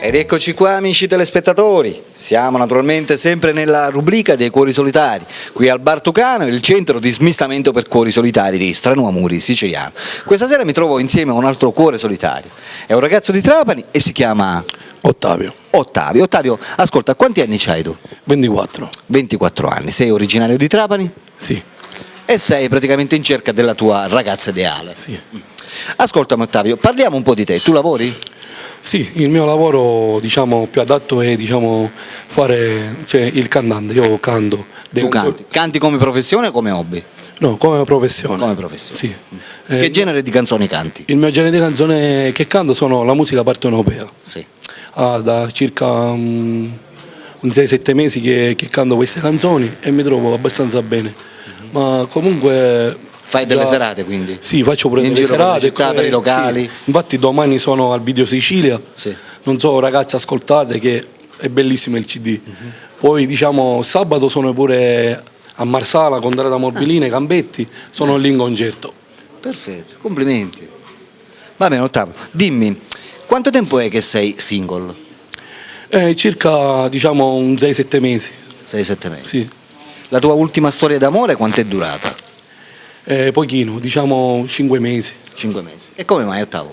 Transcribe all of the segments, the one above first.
Ed eccoci qua amici telespettatori, siamo naturalmente sempre nella rubrica dei cuori solitari, qui al Bar Tucano, il centro di smistamento per cuori solitari di Stranuamuri siciliano. Questa sera mi trovo insieme a un altro cuore solitario, è un ragazzo di Trapani e si chiama Ottavio. Ottavio, ascolta, quanti anni c'hai tu? 24. 24 anni, sei originario di Trapani? Sì. E sei praticamente in cerca della tua ragazza ideale. Sì. Ascoltami Ottavio, parliamo un po' di te, tu lavori? Sì, il mio lavoro diciamo più adatto è diciamo fare il cantante, io canto. Tu canti? Canti come professione o come hobby? No, come professione. Come professione. Sì. Che genere di canzoni canti? Il mio genere di canzone che canto sono la musica partenopea. Sì. Da circa un 6-7 mesi che canto queste canzoni e mi trovo abbastanza bene. Ma comunque Fai delle serate quindi? Sì, faccio pure in delle giro serate. Per le città, per i locali? Sì. Infatti domani sono al Video Sicilia. Sì. Non so ragazzi, ascoltate che è bellissimo il CD. Poi diciamo sabato sono pure a Marsala con Drata Morbilina, Cambetti, sono lì in concerto. Perfetto, complimenti. Va bene Ottavio, dimmi, quanto tempo è che sei single? Circa diciamo un 6-7 mesi. 6-7 mesi? Sì. La tua ultima storia d'amore quanto è durata? Pochino, diciamo 5 mesi. 5 mesi. E come mai Ottavio?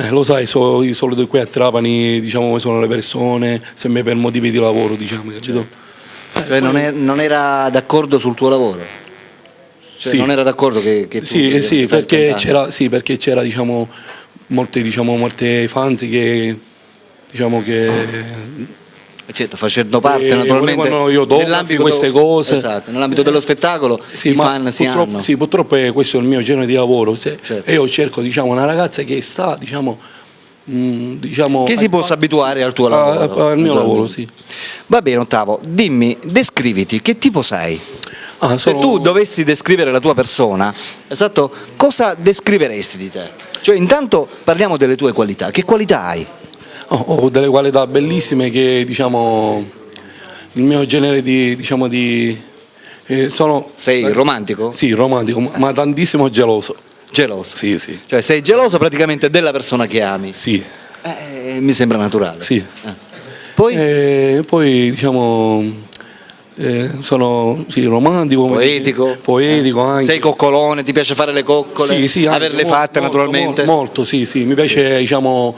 Lo sai, io solito qui a Trapani, diciamo come sono le persone, sempre per motivi di lavoro, diciamo, capito? Cioè non era d'accordo sul tuo lavoro? Cioè sì. Non era d'accordo che tu sì, perché c'era diciamo molte fans che diciamo che certo, facendo parte naturalmente nell'ambito queste cose. Esatto, nell'ambito dello spettacolo sì, i fan si hanno. Sì, purtroppo questo è il mio genere di lavoro. Certo. E io cerco diciamo una ragazza che sta diciamo che si possa abituare al tuo lavoro. Al mio lavoro, sì. Va bene Ottavio, dimmi, descriviti, che tipo sei? Se tu dovessi descrivere la tua persona, esatto, cosa descriveresti di te? Cioè intanto parliamo delle tue qualità, che qualità hai? Ho delle qualità bellissime che diciamo il mio genere sono. Sei romantico? Sì, romantico, ma tantissimo geloso. Geloso? Sì, sì. Cioè sei geloso praticamente della persona che ami? Sì. Mi sembra naturale. Sì. Poi diciamo sono romantico, poetico anche. Sei coccolone, ti piace fare le coccole? Sì, averle fatte naturalmente? Molto, sì, mi piace diciamo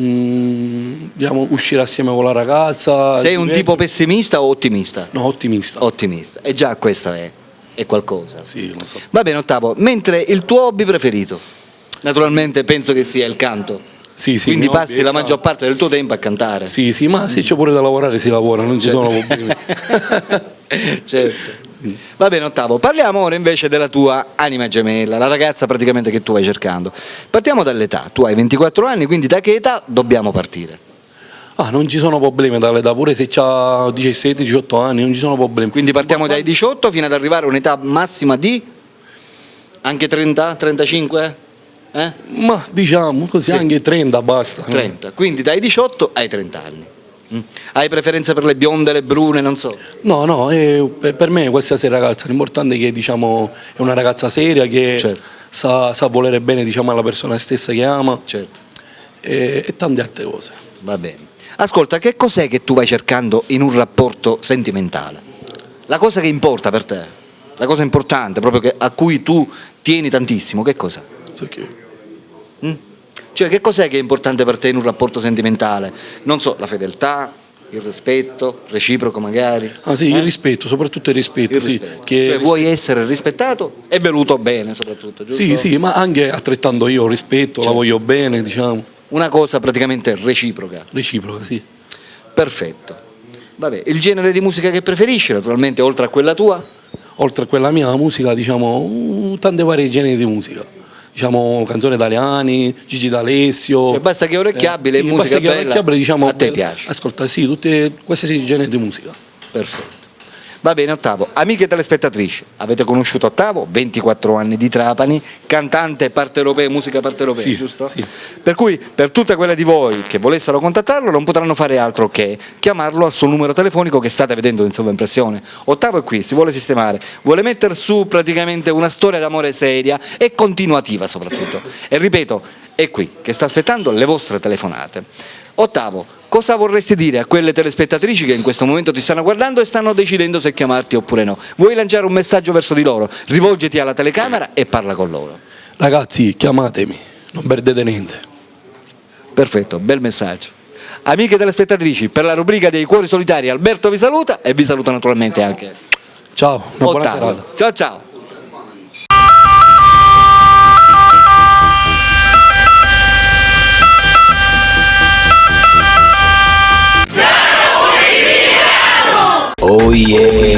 uscire assieme con la ragazza. Sei un tipo pessimista o ottimista? No, ottimista. Ottimista, e già questa è qualcosa. Sì, lo so. Va bene Ottavio, mentre il tuo hobby preferito? Naturalmente penso che sia il canto. Sì, quindi passi la maggior parte del tuo tempo a cantare. Sì, ma se c'è pure da lavorare si lavora, non ci sono problemi. Certo. Va bene Ottavio, parliamo ora invece della tua anima gemella, la ragazza praticamente che tu vai cercando. Partiamo dall'età, tu hai 24 anni, quindi da che età dobbiamo partire? Non ci sono problemi dall'età, pure se c'ha 17-18 anni, non ci sono problemi. Quindi partiamo dai 18 fino ad arrivare a un'età massima di anche 30, 35? Ma diciamo così, sì. Anche 30 basta. 30, quindi dai 18 ai 30 anni. Hai preferenza per le bionde, le brune, non so? No, per me qualsiasi ragazza, l'importante è che diciamo è una ragazza seria che certo. sa volere bene diciamo alla persona stessa che ama, certo. e tante altre cose. Va bene. Ascolta, che cos'è che tu vai cercando in un rapporto sentimentale? La cosa che importa per te, la cosa importante, proprio a cui tu tieni tantissimo, che cos'è? Cioè, che cos'è che è importante per te in un rapporto sentimentale? Non so, la fedeltà, il rispetto, reciproco magari? Sì, il rispetto, soprattutto il rispetto. Il rispetto. Cioè, vuoi essere rispettato e voluto bene soprattutto, giusto? Sì, ma anche altrettanto io rispetto, la voglio bene, diciamo. Una cosa praticamente reciproca. Reciproca, sì. Perfetto. Vabbè, il genere di musica che preferisci, naturalmente, oltre a quella tua? Oltre a quella mia, la musica, diciamo, tante varie generi di musica. Diciamo canzoni italiane, Gigi D'Alessio. Cioè basta che è orecchiabile, musica basta che bella, orecchiabile, diciamo, a te piace. Ascolta, sì, qualsiasi genere di musica. Perfetto. Va bene Ottavio, amiche telespettatrici, avete conosciuto Ottavio, 24 anni di Trapani, cantante partenopea, musica partenopea, sì, giusto? Sì. Per cui per tutte quelle di voi che volessero contattarlo non potranno fare altro che chiamarlo al suo numero telefonico che state vedendo in sovraimpressione. Ottavio è qui, si vuole sistemare, vuole mettere su praticamente una storia d'amore seria e continuativa soprattutto. E ripeto, è qui che sta aspettando le vostre telefonate. Ottavio, cosa vorresti dire a quelle telespettatrici che in questo momento ti stanno guardando e stanno decidendo se chiamarti oppure no? Vuoi lanciare un messaggio verso di loro? Rivolgiti alla telecamera e parla con loro. Ragazzi, chiamatemi, non perdete niente. Perfetto, bel messaggio. Amiche telespettatrici, per la rubrica dei cuori solitari Alberto vi saluta e vi saluta naturalmente anche Ciao, una buona Ottavio. serata. Ciao ciao. Oh yeah.